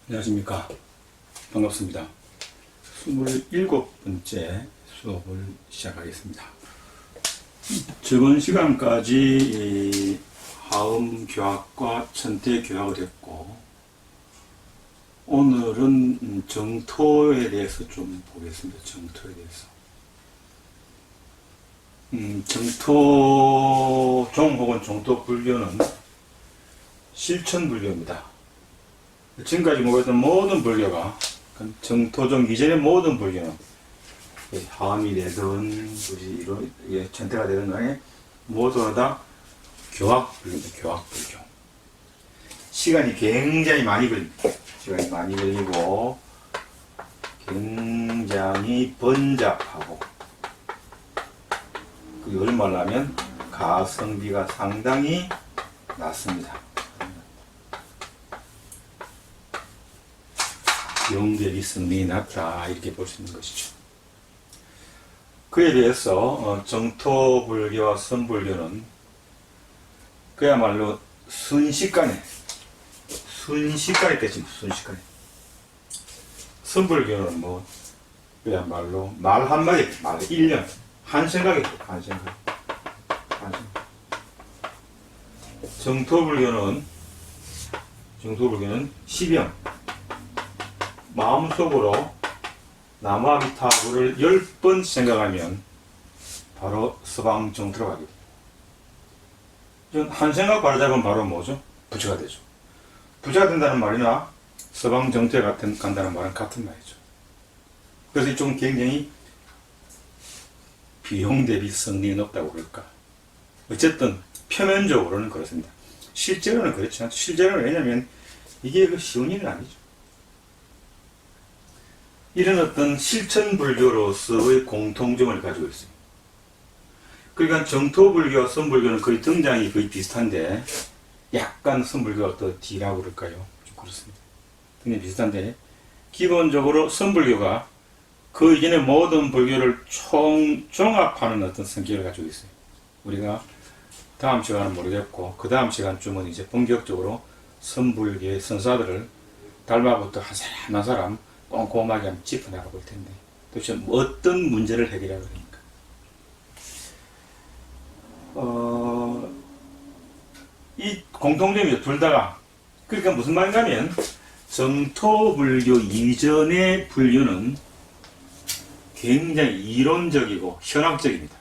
안녕하십니까. 반갑습니다. 27번째 수업을 시작하겠습니다. 저번 시간까지 하음교학과 천태교학을 했고, 오늘은 정토에 대해서 좀 보겠습니다. 정토에 대해서. 정토종 혹은 정토불교는 실천불교입니다. 지금까지 모였던 모든 불교가, 정토종 이전의 모든 불교는 하음이 되든 천태가 되든 간에 모두 다 교학불교입니다. 교학불교. 시간이 굉장히 많이 걸립니다. 시간이 많이 걸리고 굉장히 번잡하고, 요즘 말로 하면 가성비가 상당히 낮습니다. 비용 대비 성능이 낮다, 이렇게 볼 수 있는 것이죠. 그에 비해서 정토불교와 선불교는 그야말로 순식간에 되집니다. 순식간에. 선불교는 그야말로 말 한마디, 말 1년, 한 생각에. 정토불교는 10년. 마음속으로 나무아미타불을 10번 생각하면 바로 서방정토로 가게 됩니다. 한 생각 바로잡으면 바로 뭐죠? 부처가 되죠. 부처가 된다는 말이나 서방정토에 간다는 말은 같은 말이죠. 그래서 이쪽은 굉장히 비용 대비 성능이 높다고 그럴까. 어쨌든 표면적으로는 그렇습니다. 실제로는 그렇지 않죠. 실제로는 왜냐하면 이게 쉬운 일은 아니죠. 이런 어떤 실천불교로서의 공통점을 가지고 있습니다. 그러니까 정토불교와 선불교는 거의 등장이 거의 비슷한데, 약간 선불교가 더 뒤라고 그럴까요? 좀 그렇습니다. 등장이 비슷한데, 기본적으로 선불교가 그 이전의 모든 불교를 종합하는 어떤 성격을 가지고 있어요. 우리가 다음 시간은 모르겠고, 그 다음 시간쯤은 이제 본격적으로 선불교의 선사들을 달마부터 한 사람 한 사람 꼼꼼하게 한번 짚어나가 볼 텐데, 도대체 어떤 문제를 해결하려고 합니까? 이 공통점이 둘 다가, 그러니까 무슨 말인가 하면, 정토불교 이전의 불교는 굉장히 이론적이고 현학적입니다.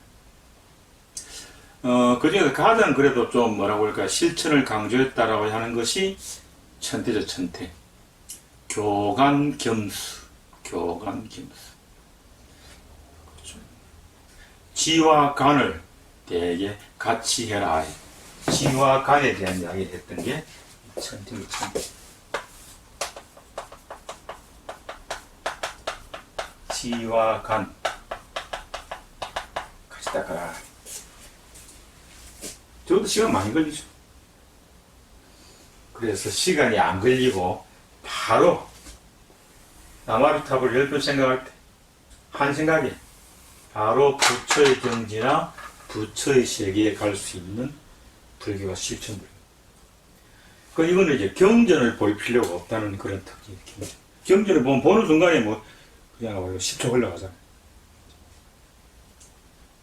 그 중에서 가장 그래도 좀 뭐라고 할까, 실천을 강조했다라고 하는 것이 천태죠, 천태. 교간겸수. 그렇죠. 지와 간을 되게 같이 해라. 지와 간에 대한 이야기를 했던 게 천태의 천태. 지와 간 같이 닦아라. 저것도 시간 많이 걸리죠. 그래서 시간이 안 걸리고 바로 나마비탑을 10번 생각할 때 한 생각에 바로 부처의 경지나 부처의 세계에 갈 수 있는 불교가 실천불교. 이거는 이제 경전을 볼 필요가 없다는 그런 특징이에요. 경전을 보는 순간에 그냥 10초 흘러가잖아요.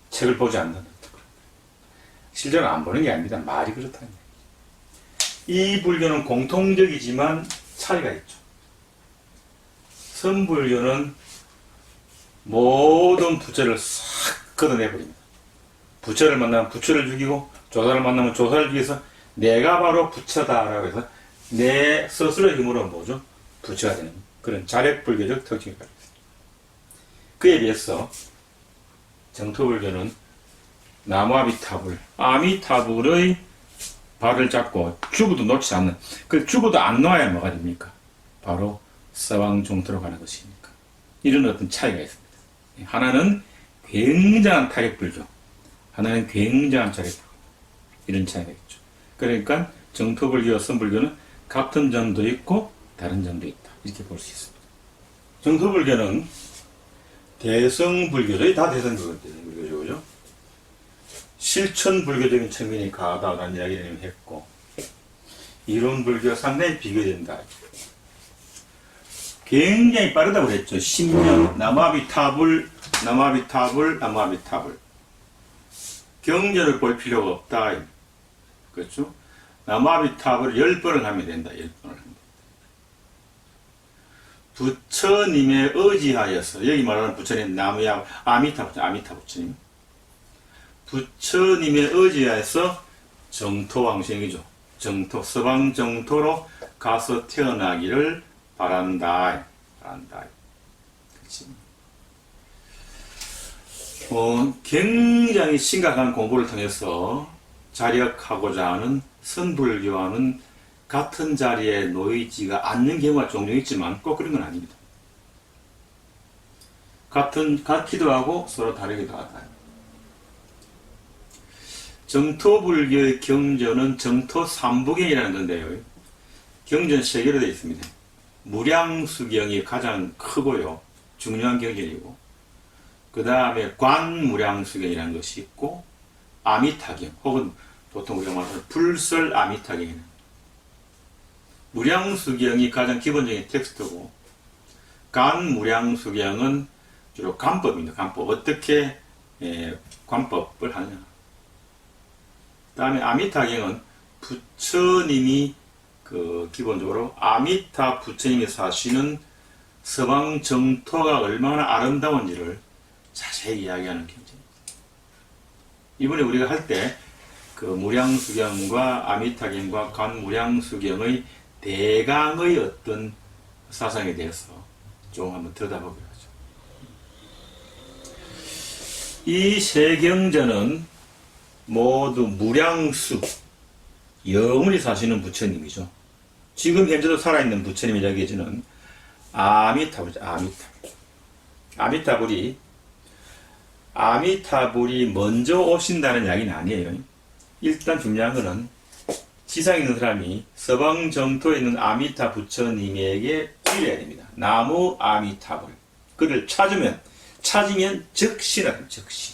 책을 보지 않는. 실제로 안 보는 게 아닙니다. 말이 그렇다는 얘기죠. 이 불교는 공통적이지만 차이가 있죠. 선불교는 모든 부처를 싹 걷어내버립니다. 부처를 만나면 부처를 죽이고, 조사를 만나면 조사를 죽여서 내가 바로 부처다라고 해서 내 스스로의 힘으로 부처가 되는 그런 자력불교적 특징을 가지고 있습니다. 그에 비해서 정토불교는 나무아미타불, 아미타불의 발을 잡고 죽어도 놓지 않는, 죽어도 안 놓아야 뭐가 됩니까? 바로 서방정토로 가는 것이니까. 이런 어떤 차이가 있습니다. 하나는 굉장한 타격불교, 하나는 굉장한 자력불교. 이런 차이가 있죠. 그러니까 정토불교와 선불교는 같은 점도 있고 다른 점도 있다, 이렇게 볼 수 있습니다. 정토불교는 대성불교죠. 다 대성불교죠, 그죠? 실천불교적인 측면이 강하다라는 이야기를 했고, 이론불교가 상당히 비교된다. 굉장히 빠르다고 그랬죠. 10년. 남아비타불. 경전을 볼 필요가 없다. 그렇죠? 남아비타불을 10번을 하면 된다. 10번을 합니다. 부처님에 의지하여서, 여기 말하는 부처님, 나무야, 아미타 부처님. 부처님에 의지하여서 정토왕생이죠. 정토, 서방 정토로 가서 태어나기를 바란다. 그치? 굉장히 심각한 공부를 통해서 자력하고자 하는 선불교와는 같은 자리에 놓이지가 않는 경우가 종종 있지만 꼭 그런 건 아닙니다. 같기도 하고 서로 다르기도 하다. 정토불교의 경전은 정토 삼부경이라는 건데요. 경전 3개로 되어 있습니다. 무량수경이 가장 크고요. 중요한 경전이고, 그 다음에 관무량수경이라는 것이 있고, 아미타경, 혹은 보통 우리가 말하는 불설아미타경이라는, 무량수경이 가장 기본적인 텍스트고, 관무량수경은 주로 관법입니다. 관법. 어떻게 관법을 하느냐. 그 다음에 아미타경은 부처님이 기본적으로 아미타 부처님이 사시는 서방 정토가 얼마나 아름다운지를 자세히 이야기하는 경전입니다. 이번에 우리가 할 때 그 무량수경과 아미타경과 관무량수경의 대강의 어떤 사상에 대해서 좀 한번 들여다보기로 하죠. 이 세 경전은 모두 무량수, 영원히 사시는 부처님이죠. 지금 현재도 살아있는 부처님이 이야기해주는 아미타불이죠. 아미타불이 먼저 오신다는 이야기는 아니에요. 일단 중요한 것은 지상에 있는 사람이 서방 정토에 있는 아미타 부처님에게 찔려야 됩니다. 나무 아미타불. 그를 찾으면 즉시 나타납니다. 즉시.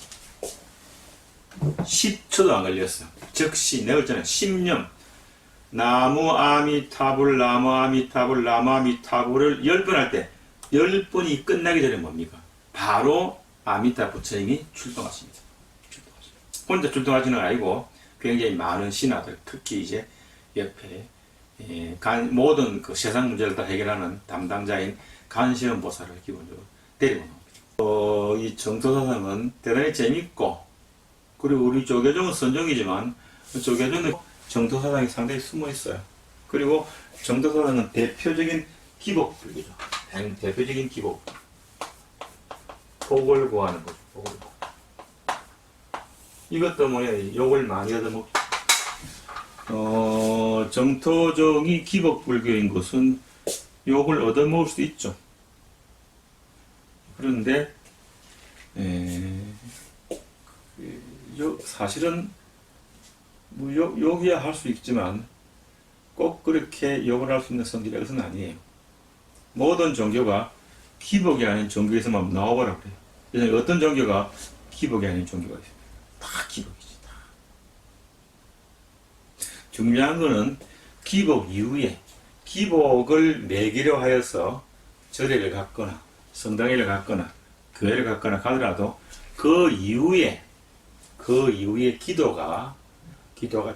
10초도 안 걸렸어. 즉시. 내가 그랬잖아요. 10년. 나무 아미타불을 10번 할 때 10번이 끝나기 전에 뭡니까? 바로 아미타 부처님이 출동하십니다. 혼자 출동하지는 아니고 굉장히 많은 신하들, 특히 이제 옆에 모든 그 세상 문제를 다 해결하는 담당자인 간시현 보살을 기본적으로 데리고 나옵니다. 이 정토사상은 대단히 재밌고, 그리고 우리 조계종은 선종이지만 조계종은 정토사상이 상당히 숨어 있어요. 그리고 정토사상은 대표적인 기복불교죠. 대표적인 기복. 복을 구하는 법. 이것 때문에 욕을 많이 얻어먹죠. 정토종이 기복불교인 것은 욕을 얻어먹을 수도 있죠. 그런데 사실은 뭐 욕이야 할 수 있지만 꼭 그렇게 욕을 할 수 있는 성질의 것은 아니에요. 모든 종교가 기복이 아닌 종교에서만 나와보라 그래요. 그래서 어떤 종교가 기복이 아닌 종교가 있어요. 다 기복이지. 다. 중요한 거는 기복 이후에 기복을 매기려 하여서 절에를 갔거나 성당에를 갔거나 교회를 갔거나 가더라도 그 이후에 기도가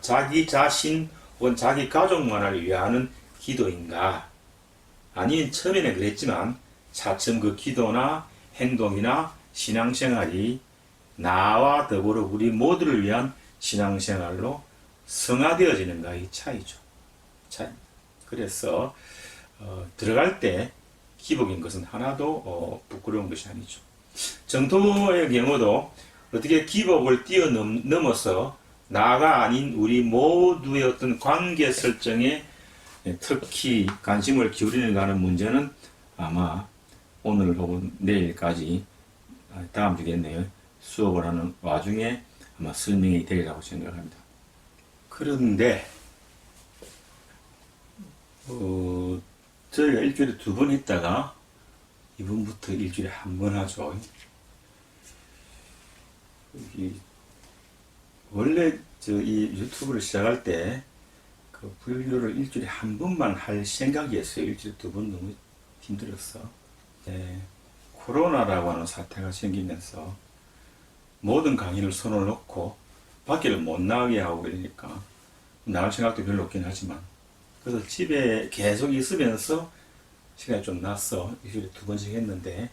자기 자신 혹은 자기 가족만을 위하는 기도인가, 아니면 처음에는 그랬지만 차츰 그 기도나 행동이나 신앙생활이 나와 더불어 우리 모두를 위한 신앙생활로 성화되어지는가의 차이죠. 그래서 들어갈 때 기복인 것은 하나도 부끄러운 것이 아니죠. 정토의 경우도 어떻게 기복을 뛰어넘어서 나가 아닌 우리 모두의 어떤 관계 설정에 특히 관심을 기울이는가 하는 문제는 아마 오늘 혹은 내일까지, 다음 주겠네요, 수업을 하는 와중에 아마 설명이 되리라고 생각합니다. 그런데 저희가 일주일에 2번 했다가 이번부터 일주일에 1번 하죠. 원래 이 유튜브를 시작할 때 그 불교를 일주일에 1번만 할 생각이었어요. 일주일에 2번 너무 힘들었어. 코로나라고 하는 사태가 생기면서 모든 강의를 손을 놓고 밖에를 못 나가게 하고 그러니까 나갈 생각도 별로 없긴 하지만 그래서 집에 계속 있으면서 시간이 좀 났어. 일주일에 2번씩 했는데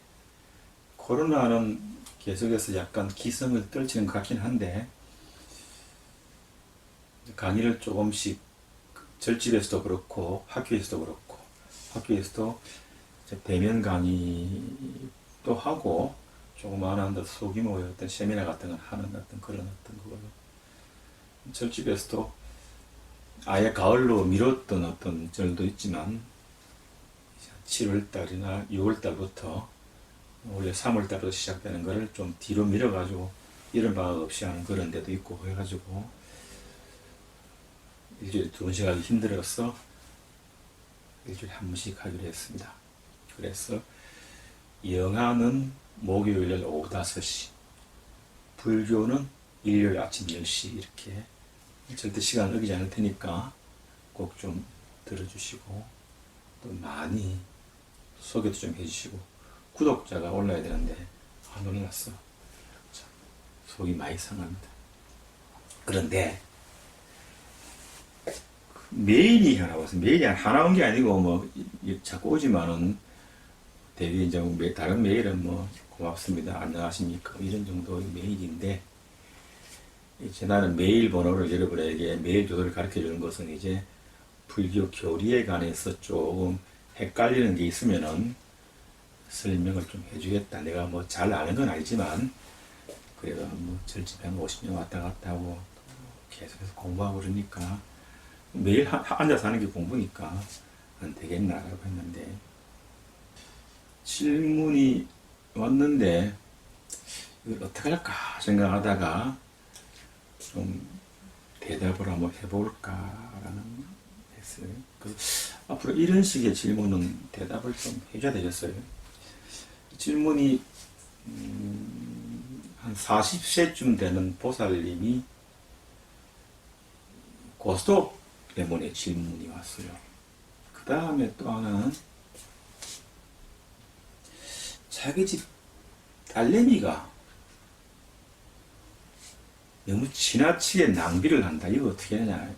코로나는 계속해서 약간 기승을 떨치는 것 같긴 한데 강의를 조금씩 절집에서도 그렇고 학교에서도 그렇고 학교에서도 대면 강의도 하고 조그마한 소규모의 어떤 세미나 같은 걸 하는 그런 거고요. 절집에서도 아예 가을로 미뤘던 어떤 절도 있지만 7월달이나 6월달부터 원래 3월달부터 시작되는 거를 좀 뒤로 밀어가지고 이런 방학 없이 하는 그런 데도 있고 해가지고 일주일에 2번씩 하기 힘들어서 일주일에 1번씩 하기로 했습니다. 그래서 영화는 목요일날 오후 5시, 불교는 일요일 아침 10시 이렇게 절대 시간을 어기지 않을 테니까 꼭 좀 들어주시고 또 많이 소개도 좀 해주시고 구독자가 올라야 되는데 놀랐어. 참, 속이 많이 상합니다. 그런데 메일이 하나 왔어요. 메일이 하나 온 게 아니고 뭐 자꾸 오지만은 대개 이제 다른 메일은 뭐 고맙습니다. 안녕하십니까 이런 정도의 메일인데 이제 나는 메일 번호를 여러분에게 메일 주소를 가르쳐 주는 것은 이제 불교 교리에 관해서 조금 헷갈리는 게 있으면은 설명을 좀 해주겠다. 내가 뭐 잘 아는 건 아니지만 그래도 뭐 절집에 한 50년 왔다 갔다 하고 계속해서 공부하고 그러니까 매일 앉아서 하는 게 공부니까 안 되겠나라고 했는데 질문이 왔는데 이걸 어떻게 할까 생각하다가 좀 대답을 한번 해볼까라는 했어요. 그래서 앞으로 이런 식의 질문은 대답을 좀 해줘야 되겠어요. 질문이 한 40세쯤 되는 보살님이 고스톱 때문에 질문이 왔어요. 그 다음에 또 하나는 자기 집 딸내미가 너무 지나치게 낭비를 한다. 이거 어떻게 하냐.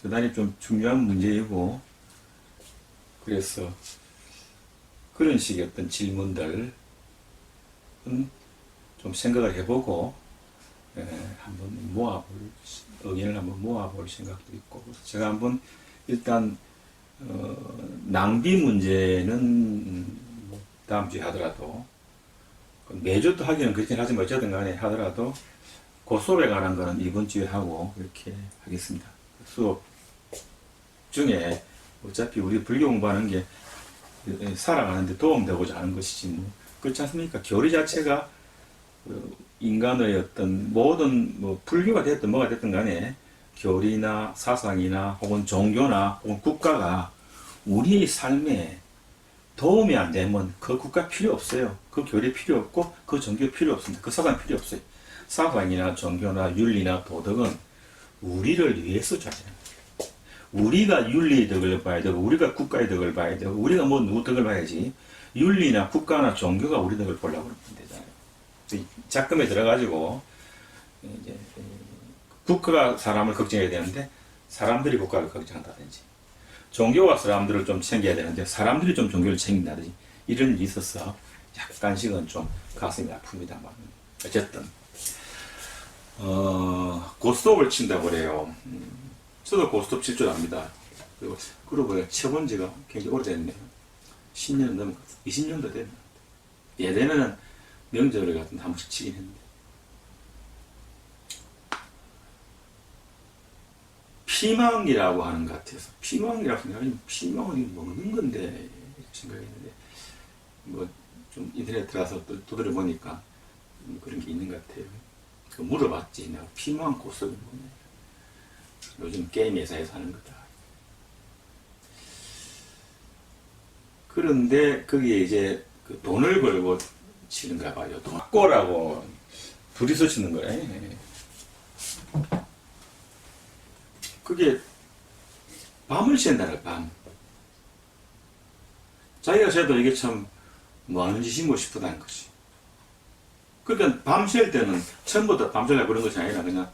대단히 좀 중요한 문제이고 그래서 그런 식의 어떤 질문들은 좀 생각을 해보고 한번 의견을 한번 모아볼 생각도 있고 제가 한번 일단 낭비 문제는 뭐 다음 주에 하더라도 매주 또 하기는 그렇긴 하지만 어쨌든 간에 하더라도 고수업에 관한 거는 이번 주에 하고 이렇게 하겠습니다. 수업 중에 어차피 우리 불교 공부하는 게 살아가는데 도움되고자 하는 것이지 뭐 그렇지 않습니까? 교리 자체가 인간의 어떤 모든 뭐 불교가 됐든 뭐가 됐든 간에 교리나 사상이나 혹은 종교나 혹은 국가가 우리의 삶에 도움이 안 되면 그 국가 필요 없어요. 그 교리 필요 없고 그 종교 필요 없습니다. 그 사상 필요 없어요. 사상이나 종교나 윤리나 도덕은 우리를 위해서 존재합니다. 우리가 윤리의 덕을 봐야 되고 우리가 국가의 덕을 봐야 되고 우리가 뭐 누구 덕을 봐야지 윤리나 국가나 종교가 우리 덕을 보려고 그러면 되잖아요. 작금에 들어가지고 이제 국가가 사람을 걱정해야 되는데 사람들이 국가를 걱정한다든지 종교가 사람들을 좀 챙겨야 되는데 사람들이 좀 종교를 챙긴다든지 이런 일이 있어서 약간씩은 좀 가슴이 아픕니다만 어쨌든 고스톱을 친다고 그래요. 저도 고스톱 칠 줄 압니다. 그리고 그러고 보니까 쳐본 지가 굉장히 오래됐네요. 10년 넘은 것 같아요. 20년도 됐네. 예전에는 명절을 같은 한 번씩 치긴 했는데 피망이라고 하는 것 같아서 피망이라고 생각하면 피망은 먹는 건데 이렇게 생각했는데 뭐 좀 인터넷 들어가서 또 두드려 보니까 그런 게 있는 것 같아요. 그 물어봤지. 내가 피망 고스톱이 뭐냐. 요즘 게임 회사에서 하는 거다. 그런데 거기에 이제 그 돈을 걸고 치는가 봐요. 돈꼬라고 둘이서 치는 거래. 그게 밤을 샌다는 밤. 자기가 새도 이게 참 뭐하는 짓인고 싶다는 것이. 그러니까 밤 샐 때는 처음부터 밤새려고 그런 것이 아니라 그냥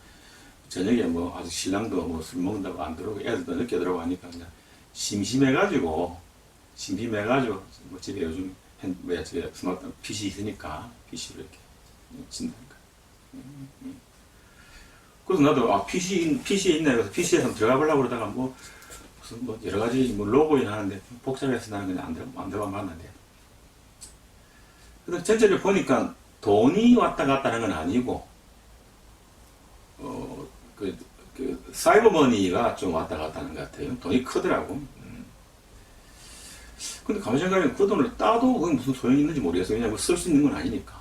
저녁에 뭐 아직 신랑도 뭐 술 먹는다고 안 들어오고 애들도 늦게 들어오고 하니까 그냥 심심해가지고 뭐 집에 요즘 집에 스마트폰 PC 있으니까 PC로 이렇게 친다니까. 그래서 나도 PC에 있나 해서 PC에 한번 들어가 보려고 그러다가 뭐 무슨 뭐 여러 가지 뭐 로그인 하는데 복잡해서 나는 그냥 안 들어가 봤는데. 그래서 전체를 보니까 돈이 왔다 갔다 하는 건 아니고 사이버머니가 좀 왔다 갔다 하는 것 같아요. 돈이 크더라고. 근데 가만히 생각하면 그 돈을 따도 그게 무슨 소용이 있는지 모르겠어요. 왜냐면 쓸 수 있는 건 아니니까.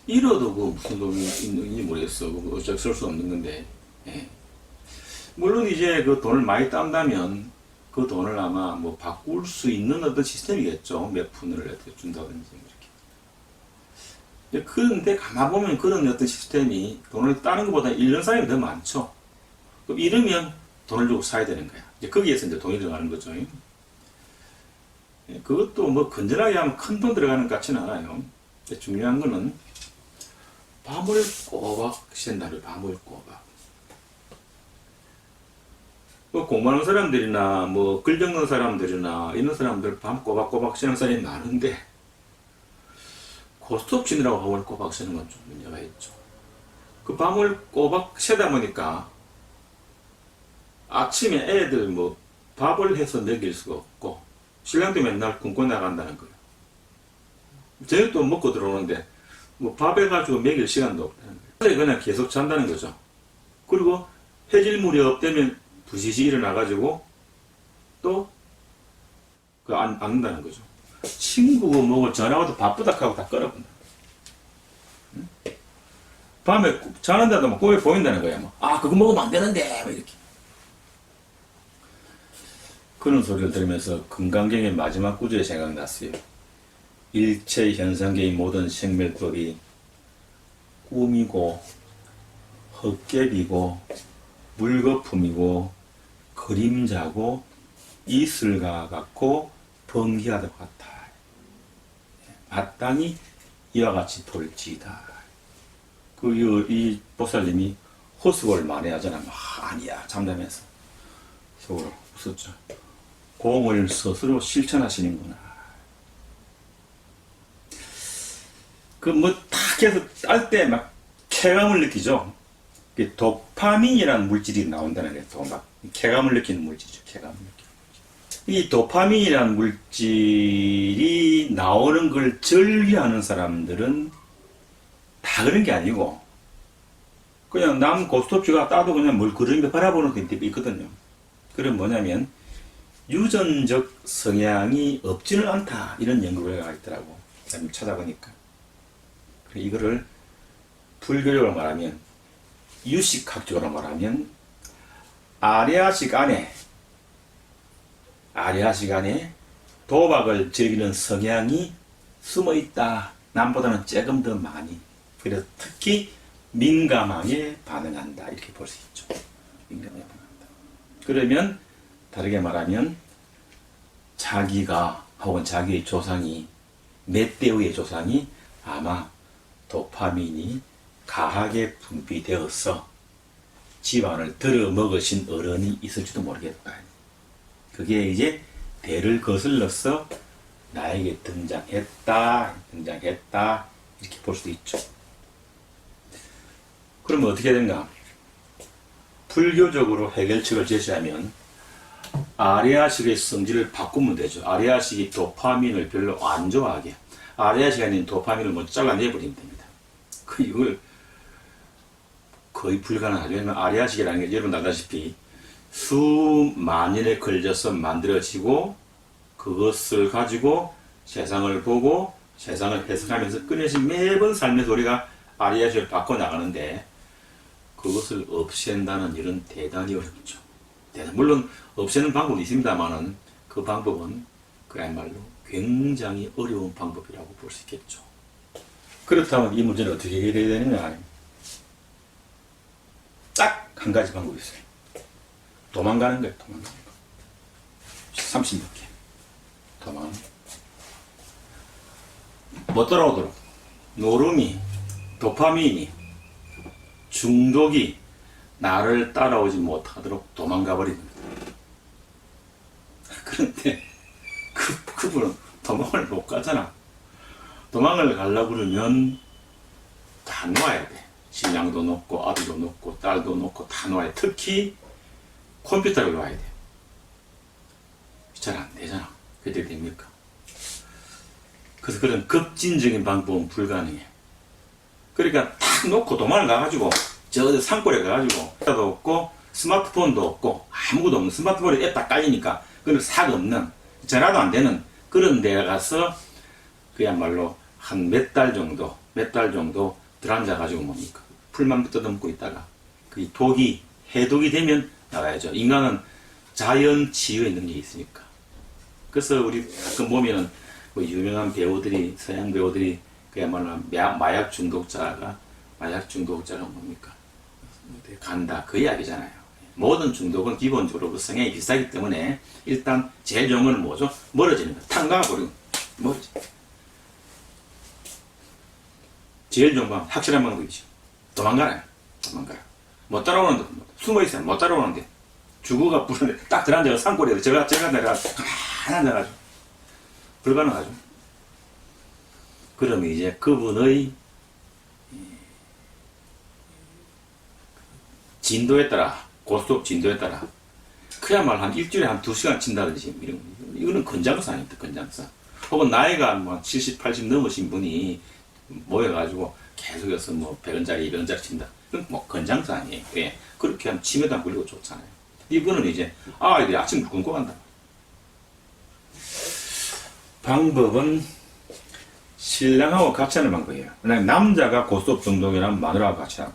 잃어도 그 무슨 소용이 있는지 모르겠어. 어차피 쓸 수 없는 건데. 예. 물론 이제 그 돈을 많이 딴다면 그 돈을 아마 뭐 바꿀 수 있는 어떤 시스템이겠죠. 몇 푼을 이렇게 준다든지 이렇게. 그런데 가만 보면 그런 어떤 시스템이 돈을 따는 것보다 잃는 사람이 더 많죠. 그럼 잃으면 돈을 주고 사야 되는 거야. 이제 거기에서 이제 돈이 들어가는 거죠. 예, 그것도 뭐 건전하게 하면 큰 돈 들어가는 것 같지는 않아요. 중요한 거는 밤을 꼬박 샌다를 밤을 꼬박. 뭐 공부하는 사람들이나 뭐 글 적는 사람들이나 이런 사람들 밤 꼬박꼬박 새는 사람이 많은데 고스톱 치느라고 밤을 꼬박 새는 건 좀 문제가 있죠. 그 밤을 꼬박 새다 보니까 아침에 애들 뭐 밥을 해서 먹일 수가 없고 신랑도 맨날 굶고 나간다는 거예요. 저녁도 먹고 들어오는데 뭐 밥 해가지고 먹일 시간도 없다는 거예요. 그냥 계속 잔다는 거죠. 그리고 해질 무렵 되면 부시시 일어나가지고 또 안 는다는 거죠. 친구고 뭐고 전화 와도 바쁘다 하고 다 끊어본다. 응? 밤에 자는데도 막 꿈에 보인다는 거야. 뭐. 아 그거 먹으면 안 되는데 뭐 이렇게. 그런 소리를 들으면서 금강경의 마지막 구절이 생각났어요. 일체 현상계의 모든 생멸법이 꿈이고 헛개비고 물거품이고 그림자고 이슬과 같고 번개하다 같다. 마땅히 이와 같이 볼지다. 이 보살님이 호수를 만회하잖아. 아니야 잠자면서 속으로 웃었죠. 공을 스스로 실천하시는구나. 그 뭐 탁 해서 딸 때 막 쾌감을 느끼죠. 도파민이라는 물질이 나온다는 거예요. 또 막 쾌감을 느끼는 물질이죠. 쾌감을 느끼는 물질. 이 도파민이라는 물질이 나오는 걸 즐겨하는 사람들은 다 그런 게 아니고 그냥 남 고스톱치가 따도 그냥 뭘 그러는데 바라보는 게 있거든요. 그건 뭐냐면 유전적 성향이 없지는 않다 이런 연구 결과가 있더라고. 찾아보니까 이거를 불교적으로 말하면 유식학적으로 말하면 아리아식 안에 도박을 즐기는 성향이 숨어 있다. 남보다는 조금 더 많이. 그래서 특히 민감하게 반응한다. 이렇게 볼 수 있죠. 민감하게 반응한다. 그러면 다르게 말하면 자기가 혹은 자기의 조상이 몇 대의 조상이 아마 도파민이 가하게 분비되어서 집안을 들어먹으신 어른이 있을지도 모르겠다. 그게 이제 대를 거슬러서 나에게 등장했다 이렇게 볼 수도 있죠. 그러면 어떻게 되는가? 불교적으로 해결책을 제시하면 아리아식의 성질을 바꾸면 되죠. 아리아식이 도파민을 별로 안 좋아하게 아리아식이 아닌 도파민을 먼저 잘라내버리면 됩니다. 이걸 거의 불가능하죠. 왜냐면 아리아식이라는 게 여러분 알다시피 수만 년에 걸려서 만들어지고 그것을 가지고 세상을 보고 세상을 해석하면서 끊임없이 매번 삶에서 우리가 아리아식을 바꿔나가는데 그것을 없앤다는 일은 대단히 어렵죠. 물론 없애는 방법이 있습니다만은 그 방법은 그야말로 굉장히 어려운 방법이라고 볼 수 있겠죠. 그렇다면 이 문제는 어떻게 해결해야 되느냐? 딱 한 가지 방법이 있어요. 도망가는 거예요. 도망가는 거. 30몇 개. 도망가는 거. 못 따라오도록 노름이, 도파민이, 중독이 나를 따라오지 못하도록 도망가 버리는 거예요. 그런데 그분은 도망을 못 가잖아. 도망을 가려고 그러면 다 놓아야 돼. 신랑도 놓고 아들도 놓고 딸도 놓고 다 놓아야 돼. 특히 컴퓨터를 놓아야 돼. 잘 안 되잖아. 그때 됩니까? 그래서 그런 급진적인 방법은 불가능해. 그러니까 탁 놓고 도망을 가가지고 저 산골에 가가지고 도 없고 스마트폰도 없고 아무것도 없는 스마트폰에 앱 다 깔리니까 그런 삭 없는 전화도 안 되는 그런 데 가서 그야말로 한 몇 달 정도 들어앉아가지고 뭡니까? 풀만 뜯어먹고 있다가 그 독이 해독이 되면 나가야죠. 인간은 자연 치유의 능력이 있으니까. 그래서 우리 가끔 보면은 뭐 유명한 배우들이 서양 배우들이 그야말로 마약 중독자가 뭡니까? 간다 그 이야기잖아요. 모든 중독은 기본적으로 그 성향이 비슷하기 때문에 일단 제일 좋은 건 뭐죠? 멀어지는 거예요. 탁 나가버리고 멀어지. 제일 좋은 건 확실한 방법이죠. 도망가라. 못 따라오는데 숨어있어요. 못 따라오는데 주구가 부르는데 딱 들어앉아서 산골에 제가 내가 가만히 앉아가지고 불가능하죠. 그러면 이제 그분의 진도에 따라 고스톱 진도에 따라 그야말로 한 일주일에 한 2시간 친다든지 이거는 건장사 아닙니까? 건장사. 혹은 나이가 뭐 70, 80 넘으신 분이 모여가지고 계속해서 뭐 100원짜리, 200원짜리 친다. 그건 뭐 건장사 아니에요. 예. 그렇게 하면 치매도 안 걸리고 좋잖아요. 이거는 이제 아이들이 아침을 굶고 간다. 방법은 신랑하고 같이 하는 방법이에요. 만약 남자가 고스톱 중독이라면 마누라하고 같이 하고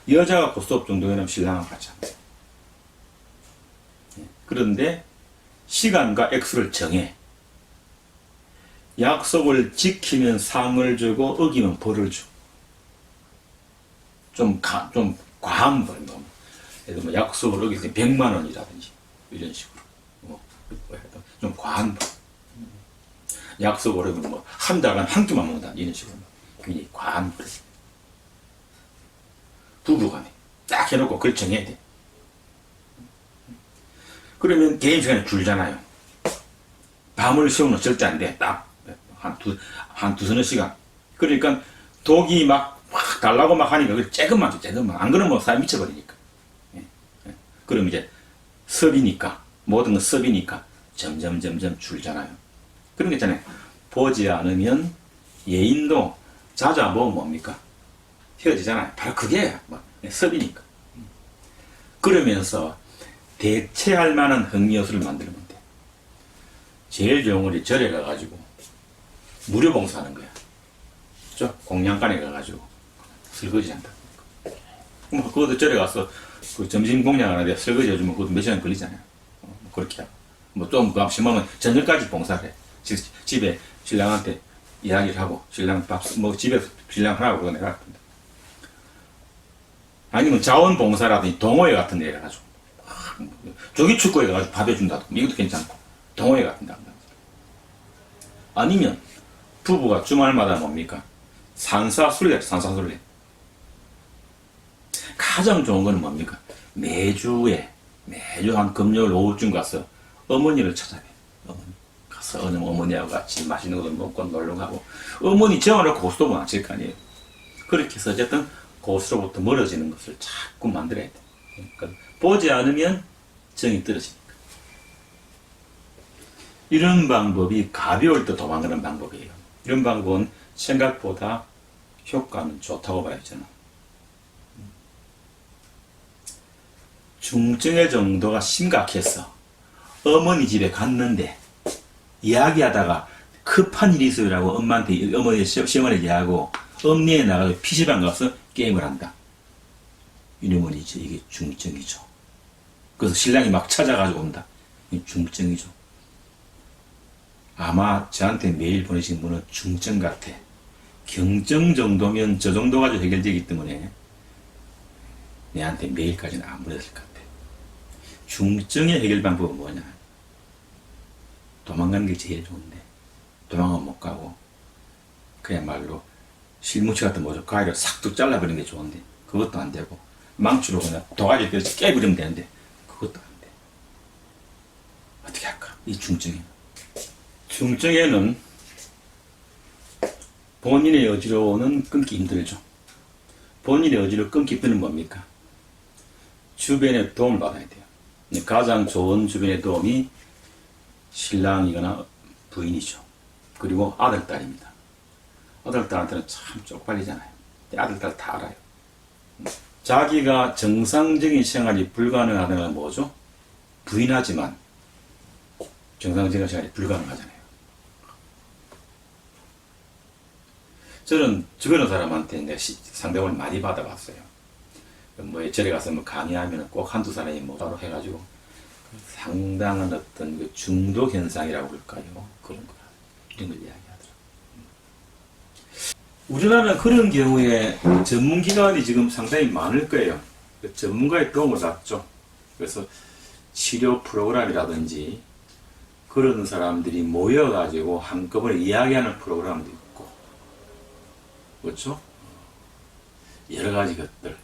여자가 고스톱 중독이라면 신랑하고 같이 합니다. 그런데 시간과 액수를 정해. 약속을 지키면 상을 주고 어기면 벌을 줘. 좀 과한 벌. 예를 들면 약속을 어길 때 100만 원이라든지 이런 식으로 좀 과한 벌. 약속을 어기면 뭐 한 달간 한 끼만 먹는다 이런 식으로 굉장히 과한 벌. 부부간에 딱 해놓고 그걸 정해야 돼. 그러면 개인 시간이 줄잖아요. 밤을 새우는 절대 안 돼. 딱 한 두서너 시간. 그러니까 독이 막 달라고 막 하니까 그걸 조금만 줘. 안 그러면 뭐 사람 미쳐버리니까. 그럼 이제 섭이니까 모든 건 섭이니까 점점 줄잖아요. 그런 게 있잖아요. 보지 않으면 예인도 자주 안 보면 뭡니까? 헤어지잖아요. 바로 그게 섭이니까. 그러면서 대체할 만한 흥미요소를 만들면 돼. 제일 좋은 건 절에 가가지고 무료 봉사하는 거야. 저 공양간에 가가지고 설거지 한다. 뭐 그것도 절에 가서 그 점심 공양하는데 설거지 해주면 그것도 몇 시간 걸리잖아요. 그렇게 하고 뭐 좀 심하면 저녁까지 봉사를 해. 집에 신랑한테 이야기를 하고 신랑 집에서 신랑 하라고 그거 내가 합니다. 아니면 자원봉사라든지 동호회 같은 데 가가지고 조기축구에 가가지고 밥 해준다도 이것도 괜찮고 동호회 같은 데 한다. 아니면 부부가 주말마다 뭡니까? 산사순례. 가장 좋은 건 뭡니까? 매주 한 금요일 오후쯤 가서 어머니를 찾아내. 가서 어머니하고 같이 맛있는 것도 먹고 놀러 가고 어머니 재워놓고 고스톱은 안 칠 거 아니에요. 그렇게 해서 어쨌든 고스로부터 멀어지는 것을 자꾸 만들어야 돼. 그러니까 보지 않으면 정이 떨어지니까. 이런 방법이 가벼울 때 도망가는 방법이에요. 이런 방법은 생각보다 효과는 좋다고 봐요, 저는. 중증의 정도가 심각해서 어머니 집에 갔는데 이야기하다가 급한 일이 있어요라고 엄마한테 어머니 시어머니 얘기하고 엄니에 나가서 PC방 가서 게임을 한다. 이러면 이제 이게 중증이죠. 그래서 신랑이 막 찾아가지고 온다. 이게 중증이죠. 아마 저한테 메일 보내신 분은 중증 같아. 경증 정도면 저 정도 가지고 해결되기 때문에 내한테 메일까지는 안 보냈을 것 같아. 중증의 해결 방법은 뭐냐? 도망가는 게 제일 좋은데 도망은 못 가고 그야말로 실무치 같은 뭐죠? 가위를 싹둑 잘라버리는 게 좋은데 그것도 안 되고 망치로 그냥 도가지 껴서 깨버리면 되는데 그것도 안 돼. 어떻게 할까? 이 중증에. 중증에는 본인의 여지로는 끊기 힘들죠. 본인의 여지로 끊기 힘든 뭡니까? 주변의 도움을 받아야 돼요. 가장 좋은 주변의 도움이 신랑이거나 부인이죠. 그리고 아들, 딸입니다. 아들, 딸한테는 참 쪽팔리잖아요. 아들, 딸 다 알아요. 자기가 정상적인 생활이 불가능하다는 건 뭐죠? 부인하지만 정상적인 생활이 불가능하잖아요. 저는 주변의 사람한테 내가 상담을 많이 받아봤어요. 뭐 절에 가서 뭐 강의하면 꼭 한두 사람이 뭐라로 해가지고 상당한 어떤 그 중독 현상이라고 할까요? 그런 거 이런 걸 이야기하더라고요. 우리나라는 그런 경우에 전문기관이 지금 상당히 많을 거예요. 전문가의 도움을 받죠. 그래서 치료 프로그램이라든지 그런 사람들이 모여가지고 한꺼번에 이야기하는 프로그램도 있고, 그렇죠? 여러 가지 것들.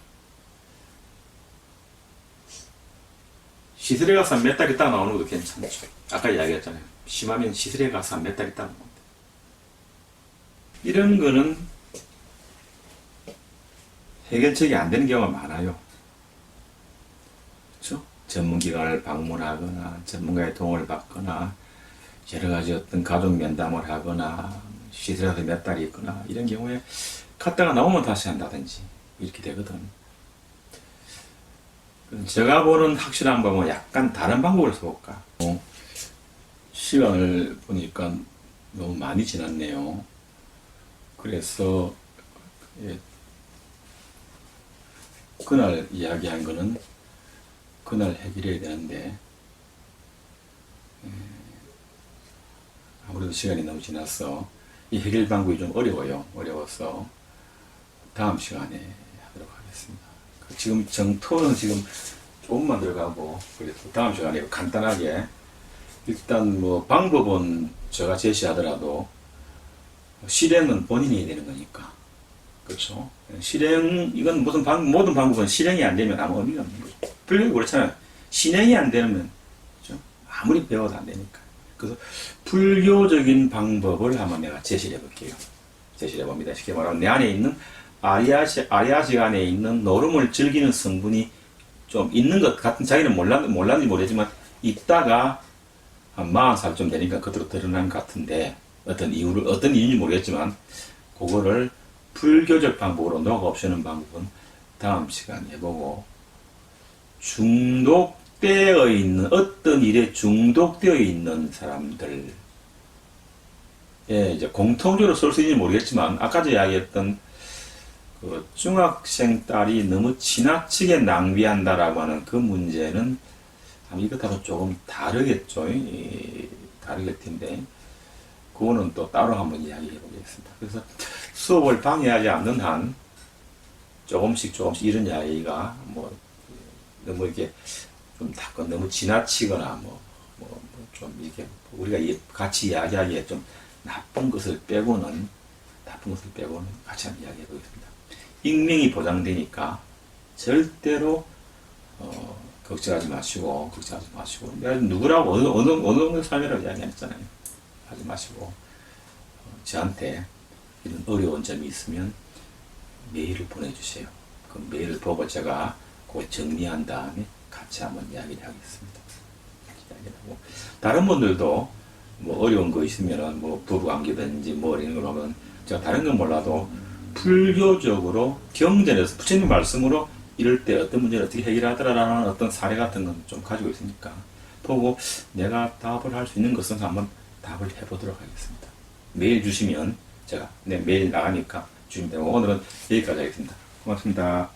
시설에 가서 몇 달 있다가 나오는 것도 괜찮죠. 아까 이야기했잖아요. 심하면 시설에 가서 몇 달 있다가 나온다. 이런 거는 해결책이 안 되는 경우가 많아요. 그렇죠? 전문기관을 방문하거나 전문가의 도움을 받거나 여러 가지 어떤 가족 면담을 하거나 시설에서 몇 달이 있거나 이런 경우에 갔다가 나오면 다시 한다든지 이렇게 되거든. 제가 보는 확실한 방법은 약간 다른 방법을 써볼까. 시간을 보니까 너무 많이 지났네요. 그래서 그날 이야기한 거는 그날 해결해야 되는데 아무래도 시간이 너무 지나서 이 해결 방법이 좀 어려워서 다음 시간에 하도록 하겠습니다. 지금 정토는 지금 조금만 들어가고 그래서 다음 시간에 간단하게 일단 뭐 방법은 제가 제시하더라도 실행은 본인이 해야 되는 거니까, 그렇죠? 이건 모든 방법은 실행이 안 되면 아무 의미가 없는 거죠. 불교가 그렇잖아요. 실행이 안 되면, 그렇죠? 아무리 배워도 안 되니까. 그래서 불교적인 방법을 한번 내가 제시해 볼게요. 제시해 봅니다. 쉽게 말하면 내 안에 있는 아리아식 안에 있는 노름을 즐기는 성분이 좀 있는 것 같은, 자기는 몰랐는지 모르지만 있다가 한 40살쯤 되니까 그대로 드러난 것 같은데 어떤 이유인지 모르겠지만 그거를 불교적 방법으로 녹아 없애는 방법은 다음 시간에 해보고, 중독되어 있는 어떤 일에 중독되어 있는 사람들에 이제 공통적으로 쓸 수 있는지 모르겠지만 아까 이야기했던 그 중학생 딸이 너무 지나치게 낭비한다라고 하는 그 문제는 이것하고 조금 다르겠죠. 다르겠 텐데 그거는 또 따로 한번 이야기해 보겠습니다. 그래서 수업을 방해하지 않는 한 조금씩 이런 이야기가 뭐 너무 이렇게 좀 너무 지나치거나 좀 이렇게 우리가 같이 이야기하기에 좀 나쁜 것을 빼고는 같이 한번 이야기해 보겠습니다. 익명이 보장되니까 절대로 걱정하지 마시고 내가 누구라고 어느 삶이라고 이야기 안 했잖아요. 하지 마시고 저한테 이런 어려운 점이 있으면 메일을 보내주세요. 그 메일을 보고 제가 그걸 정리한 다음에 같이 한번 이야기를 하겠습니다. 이야기하고 다른 분들도 뭐 어려운 거 있으면은 뭐 부부관계든지 뭐 이런 걸 하면 제가 다른 건 몰라도 불교적으로 경전에서 부처님 말씀으로 이럴 때 어떤 문제를 어떻게 해결하더라라는 어떤 사례 같은 건 좀 가지고 있으니까 보고 내가 답을 할 수 있는 것은 한번 답을 해보도록 하겠습니다. 메일 주시면 제가 메일 나가니까 주시면 되고 오늘은 여기까지 하겠습니다. 고맙습니다.